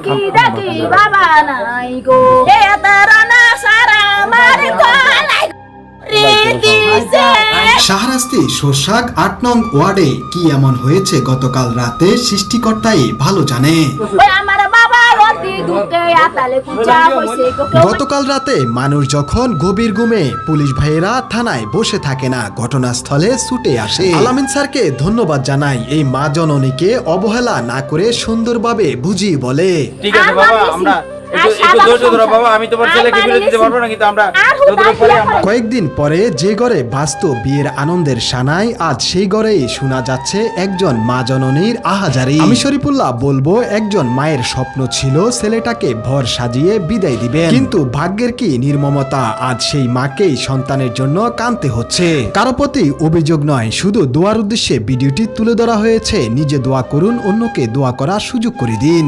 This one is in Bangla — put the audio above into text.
ডাকি ডাকি বাবা নাই গো এ তারানা সারা আমার গলায় দিছে। শাহরাস্তি সোরসাগ ৮ নং ওয়ার্ডে কি এমন হয়েছে গতকাল রাতে সৃষ্টিকর্তাই ভালো জানে। ওই আমার বাবা অতি দুঃখে আতালে কুচা হইছে গো। গতকাল রাতে মানুষ যখন গভীর ঘুমে পুলিশ ভাইয়েরা থানায় বসে থাকে না, ঘটনাস্থলে ছুটে আসে। আলামিন স্যারকে ধন্যবাদ জানাই এই মা জননীকে অবহেলা না করে সুন্দরভাবে বুঝিয়ে বলে। ঠিক আছে বাবা, আমরা একটু ধৈর্য ধরো বাবা, আমি তোমার ছেলেকে ফিরে দিতে পারবো না, কিন্তু আমরা কয়েকদিন পরে যে ঘরে বাস্তব বিয়ের আনন্দের সানাই, আজ সেই ঘরেই শোনা যাচ্ছে একজন মা জননীর আহাজারি। আমি শরীফুল্লাহ বলবো, একজন মায়ের স্বপ্ন ছিল ছেলেটাকে ভর সাজিয়ে বিদায় দিবেন, কিন্তু ভাগ্যের কি নির্মমতা, আজ সেই মাকেই সন্তানের জন্য কাঁদতে হচ্ছে। কারো প্রতি অভিযোগ নয়, শুধু দোয়ার উদ্দেশ্যে ভিডিওটি তুলে ধরা হয়েছে। নিজে দোয়া করুন, অন্যকে দোয়া করার সুযোগ করে দিন।